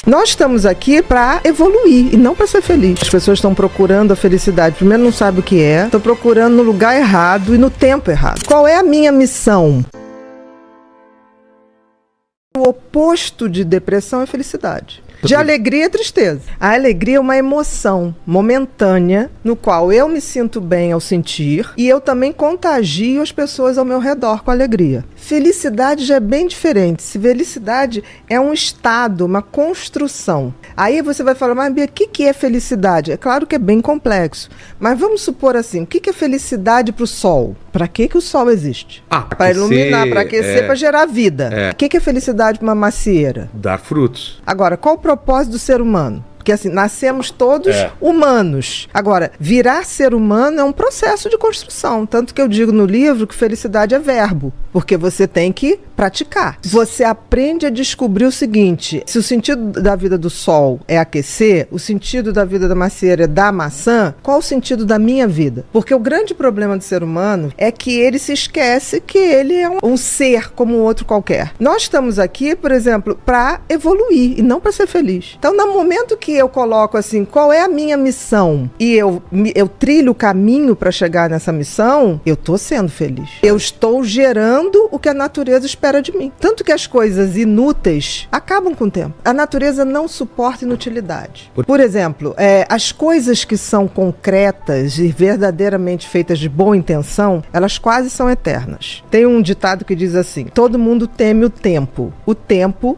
Nós estamos aqui para evoluir e não para ser feliz. As pessoas estão procurando a felicidade. Primeiro, não sabem o que é. Estão procurando no lugar errado e no tempo errado. Qual é a minha missão? O oposto de depressão é felicidade. De alegria é tristeza. A alegria é uma emoção momentânea no qual eu me sinto bem ao sentir e eu também contagio as pessoas ao meu redor com alegria. Felicidade já é bem diferente. Se felicidade é um estado, uma construção. Aí você vai falar, mas Bia, o que é felicidade? É claro que é bem complexo. Mas vamos supor assim, o que é felicidade para o sol? Para que o sol existe? Para iluminar, para aquecer, para gerar vida. O que é felicidade para uma macieira? Dar frutos. Agora, qual o propósito do ser humano? Porque assim, nascemos todos humanos. Agora, virar ser humano é um processo de construção. Tanto que eu digo no livro que felicidade é verbo. Porque você tem que praticar. Você aprende a descobrir o seguinte: se o sentido da vida do sol é aquecer, o sentido da vida da macieira é dar maçã, qual o sentido da minha vida? Porque o grande problema do ser humano é que ele se esquece que ele é um ser como um outro qualquer. Nós estamos aqui, por exemplo, para evoluir e não para ser feliz. Então, no momento que eu coloco assim, qual é a minha missão? E eu trilho o caminho para chegar nessa missão, eu estou sendo feliz. Eu estou gerando o que a natureza espera de mim. Tanto que as coisas inúteis acabam com o tempo. A natureza não suporta inutilidade. Por exemplo, as coisas que são concretas e verdadeiramente feitas de boa intenção, elas quase são eternas. Tem um ditado que diz assim: todo mundo teme o tempo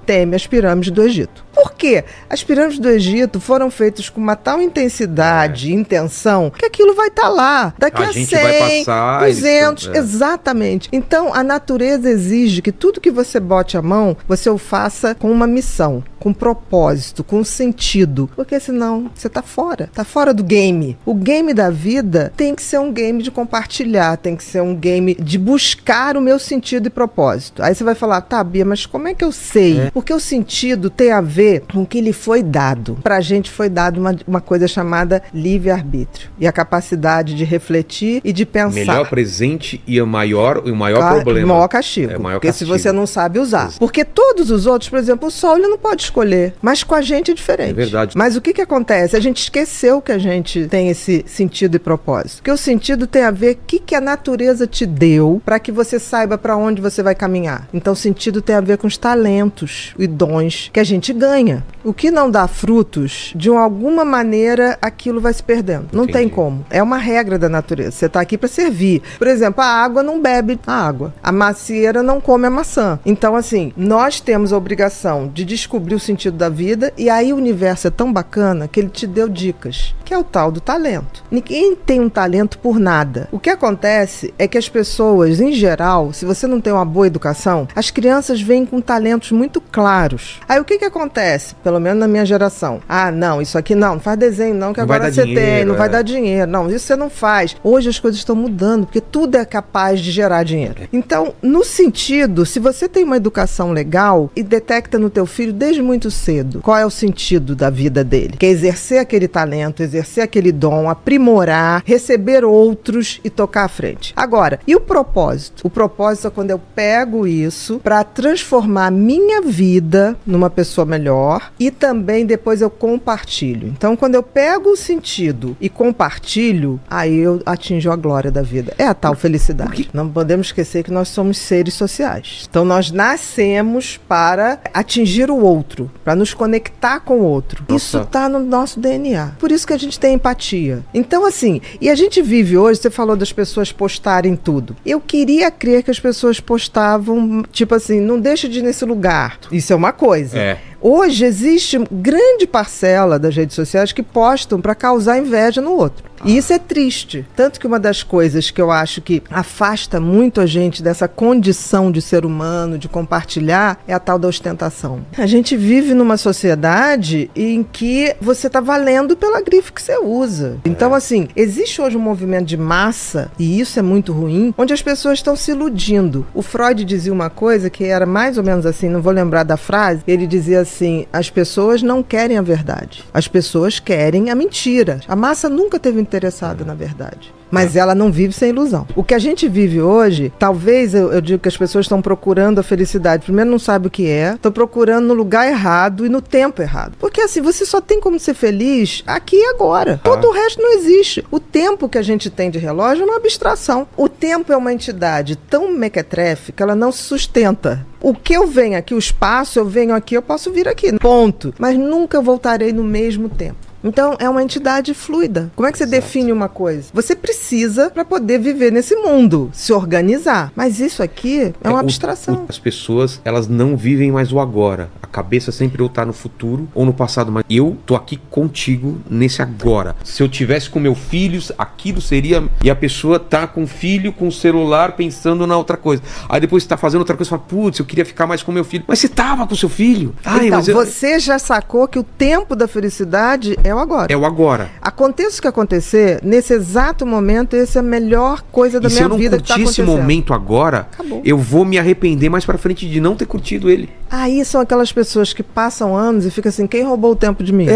teme as pirâmides do Egito. Por quê? As pirâmides do Egito foram feitas com uma tal intensidade e intenção que aquilo vai estar lá. Daqui a 100, vai passar, 200, exatamente. Então, a natureza exige que tudo que você bote a mão, você o faça com uma missão, com propósito, com sentido. Porque senão, você está fora do game. O game da vida tem que ser um game de compartilhar, tem que ser um game de buscar o meu sentido e propósito. Aí você vai falar, tá, Bia, mas como é que eu sei? Porque o sentido tem a ver com o que lhe foi dado. Pra gente foi dado uma coisa chamada livre-arbítrio. E a capacidade de refletir e de pensar. Melhor presente e o maior problema. O maior castigo. Porque se você não sabe usar. Porque todos os outros, por exemplo, o sol, ele não pode escolher. Mas com a gente é diferente. É verdade. Mas o que acontece? A gente esqueceu que a gente tem esse sentido e propósito. Porque o sentido tem a ver com o que a natureza te deu para que você saiba para onde você vai caminhar. Então o sentido tem a ver com os talentos e dons que a gente ganha. O que não dá frutos, de alguma maneira, aquilo vai se perdendo. Não tem como. É uma regra da natureza. Você está aqui para servir. Por exemplo, a água não bebe a água. A macieira não come a maçã. Então, assim, nós temos a obrigação de descobrir o sentido da vida, e aí o universo é tão bacana que ele te deu dicas, que é o tal do talento. Ninguém tem um talento por nada. O que acontece é que as pessoas, em geral, se você não tem uma boa educação, as crianças vêm com talentos muito claros. Aí o que acontece? Pelo menos na minha geração. Ah, não, isso aqui não faz desenho não, que agora você tem, não vai dar dinheiro. Não, isso você não faz. Hoje as coisas estão mudando, porque tudo é capaz de gerar dinheiro. Então, no sentido, se você tem uma educação legal e detecta no teu filho desde muito cedo qual é o sentido da vida dele, que é exercer aquele talento, exercer aquele dom, aprimorar, receber outros e tocar à frente. Agora, e o propósito? O propósito é quando eu pego isso para transformar a minha vida numa pessoa melhor e também depois eu compartilho. Então, quando eu pego o sentido e compartilho, aí eu atinjo a glória da vida. É a tal felicidade. Não podemos esquecer que nós somos seres sociais. Então, nós nascemos para atingir o outro, para nos conectar com o outro. Nossa. Isso está no nosso DNA. Por isso que a gente tem empatia. Então, assim, e a gente vive hoje, você falou das pessoas postarem tudo. Eu queria crer que as pessoas postavam, tipo assim, não deixa de ir nesse lugar. Isso é uma coisa. Hoje existe grande parcela das redes sociais que postam para causar inveja no outro. E isso é triste. Tanto que uma das coisas que eu acho que afasta muito a gente dessa condição de ser humano, de compartilhar, é a tal da ostentação. A gente vive numa sociedade em que você está valendo pela grife que você usa. Então, assim, existe hoje um movimento de massa, e isso é muito ruim, onde as pessoas estão se iludindo. O Freud dizia uma coisa que era mais ou menos assim, não vou lembrar da frase, ele dizia assim, as pessoas não querem a verdade. As pessoas querem a mentira. A massa nunca teve interessada na verdade. Mas ela não vive sem ilusão. O que a gente vive hoje, talvez eu digo que as pessoas estão procurando a felicidade. Primeiro não sabe o que é, estão procurando no lugar errado e no tempo errado. Porque assim, você só tem como ser feliz aqui e agora. Todo o resto não existe. O tempo que a gente tem de relógio é uma abstração. O tempo é uma entidade tão mequetrefe que ela não se sustenta. O que eu venho aqui, o espaço, eu venho aqui, eu posso vir aqui, ponto. Mas nunca voltarei no mesmo tempo. Então, é uma entidade fluida. Como é que você define uma coisa? Você precisa para poder viver nesse mundo, se organizar. Mas isso aqui é uma abstração. As pessoas, elas não vivem mais o agora. A cabeça sempre ou tá no futuro ou no passado. Mas eu tô aqui contigo nesse agora. Se eu tivesse com meu filho, aquilo seria... E a pessoa tá com o filho, com o celular, pensando na outra coisa. Aí depois você tá fazendo outra coisa e fala, putz, eu queria ficar mais com meu filho. Mas você tava com seu filho. Então, você já sacou que o tempo da felicidade é o agora. É o agora. Aconteça o que acontecer, nesse exato momento, essa é a melhor coisa da minha vida que tá acontecendo. Se eu não curtir esse momento agora, acabou. Eu vou me arrepender mais pra frente de não ter curtido ele. Aí são aquelas pessoas que passam anos e ficam assim, quem roubou o tempo de mim?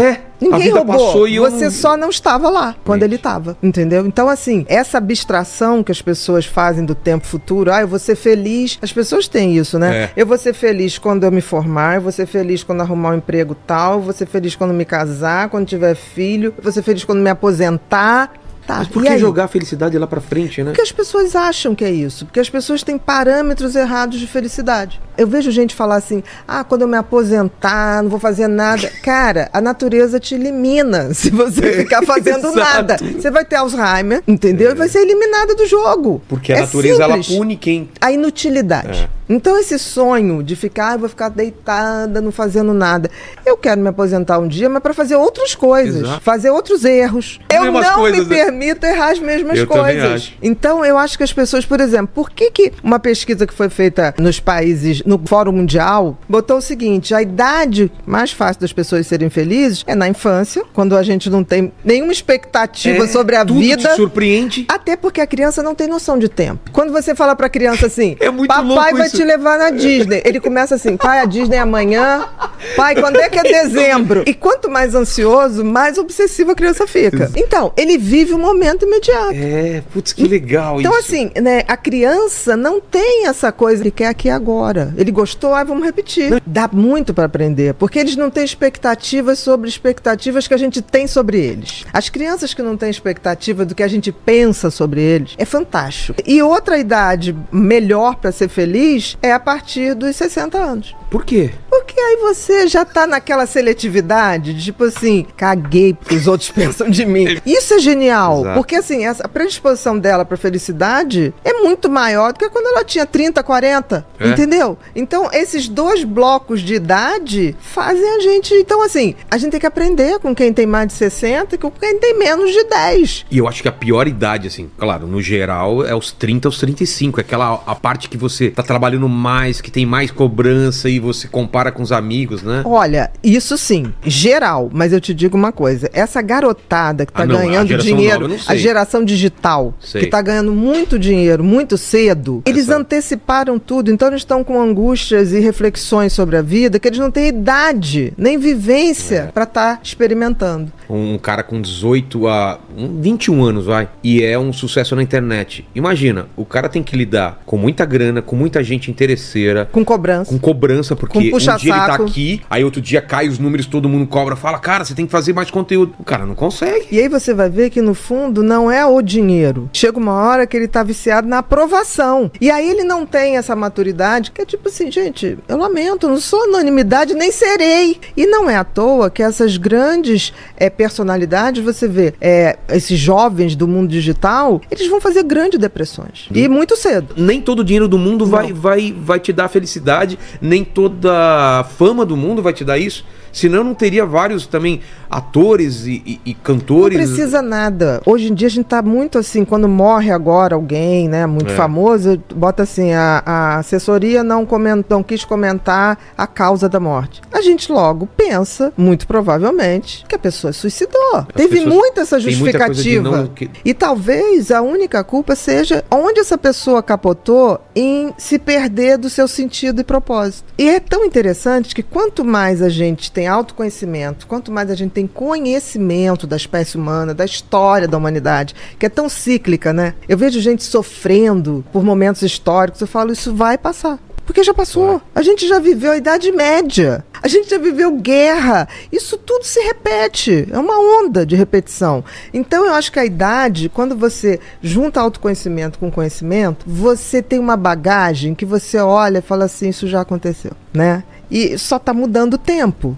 Ninguém roubou. Passou e você só não estava lá quando ele estava, entendeu? Então assim, essa abstração que as pessoas fazem do tempo futuro, eu vou ser feliz, as pessoas têm isso, né? Eu vou ser feliz quando eu me formar, eu vou ser feliz quando arrumar um emprego tal, eu vou ser feliz quando me casar, quando tiver filho, eu vou ser feliz quando me aposentar. Tá, mas por que jogar a felicidade lá pra frente, né? Porque as pessoas acham que é isso. Porque as pessoas têm parâmetros errados de felicidade. Eu vejo gente falar assim, quando eu me aposentar, não vou fazer nada. Cara, a natureza te elimina se você ficar fazendo nada. Você vai ter Alzheimer, entendeu? E vai ser eliminada do jogo. Porque a natureza, ela pune quem... A inutilidade. Então esse sonho de ficar, eu vou ficar deitada, não fazendo nada. Eu quero me aposentar um dia, mas para fazer outras coisas. Exato. Fazer outros erros. Eu não me permito errar as mesmas coisas. Então eu acho que as pessoas, por exemplo, por que uma pesquisa que foi feita nos países, no Fórum Mundial, botou o seguinte, a idade mais fácil das pessoas serem felizes é na infância, quando a gente não tem nenhuma expectativa sobre a vida. Te surpreende. Até porque a criança não tem noção de tempo. Quando você fala pra criança assim, papai vai te levar na Disney. Ele começa assim, pai, a Disney é amanhã. Pai, quando é que é dezembro? E quanto mais ansioso, mais obsessivo a criança fica. Então, ele vive o momento imediato. Putz, que legal então, isso. Então, assim, né, a criança não tem essa coisa que quer aqui agora. Ele gostou, vamos repetir. Não. Dá muito para aprender, porque eles não têm expectativas sobre expectativas que a gente tem sobre eles. As crianças que não têm expectativa do que a gente pensa sobre eles, é fantástico. E outra idade melhor para ser feliz é a partir dos 60 anos. Por quê? Porque aí você já tá naquela seletividade, de, tipo assim, caguei porque os outros pensam de mim. Isso é genial, Exato. Porque assim, a predisposição dela pra felicidade é muito maior do que quando ela tinha 30, 40, entendeu? Então, esses dois blocos de idade fazem a gente... Então, assim, a gente tem que aprender com quem tem mais de 60 e com quem tem menos de 10. E eu acho que a pior idade, assim, claro, no geral, é os 30 aos 35. É a parte que você tá trabalhando mais, que tem mais cobrança e você compara com os amigos, né? Olha, isso sim, geral, mas eu te digo uma coisa, essa garotada que tá ganhando dinheiro, a geração digital, que tá ganhando muito dinheiro, muito cedo, eles anteciparam tudo, então eles estão com angústias e reflexões sobre a vida que eles não têm idade, nem vivência pra estar experimentando. Um cara com 18 a 21 anos, e é um sucesso na internet. Imagina, o cara tem que lidar com muita grana, com muita gente interesseira. Com cobrança, porque um dia ele tá aqui, aí outro dia cai os números, todo mundo cobra, fala, cara, você tem que fazer mais conteúdo. O cara não consegue. E aí você vai ver que no fundo não é o dinheiro. Chega uma hora que ele tá viciado na aprovação. E aí ele não tem essa maturidade, que é tipo assim, gente, eu lamento, não sou anonimidade, nem serei. E não é à toa que essas grandes personalidades, você vê, esses jovens do mundo digital, eles vão fazer grandes depressões. E muito cedo. Nem todo o dinheiro do mundo vai te dar felicidade, nem toda a fama do mundo vai te dar isso. Senão não teria vários também atores e cantores. Não precisa nada. Hoje em dia a gente tá muito assim, quando morre agora alguém, né, muito famoso, bota assim, a assessoria não quis comentar a causa da morte. A gente logo pensa, muito provavelmente, que a pessoa é suicidou. Teve muito essa justificativa. E talvez a única culpa seja onde essa pessoa capotou em se perder do seu sentido e propósito. E é tão interessante que quanto mais a gente tem autoconhecimento, quanto mais a gente tem conhecimento da espécie humana, da história da humanidade, que é tão cíclica, né? Eu vejo gente sofrendo por momentos históricos, eu falo, isso vai passar. Porque já passou. A gente já viveu a Idade Média. A gente já viveu guerra. Isso tudo se repete. É uma onda de repetição. Então, eu acho que a idade, quando você junta autoconhecimento com conhecimento, você tem uma bagagem que você olha e fala assim, isso já aconteceu, né? E só está mudando o tempo.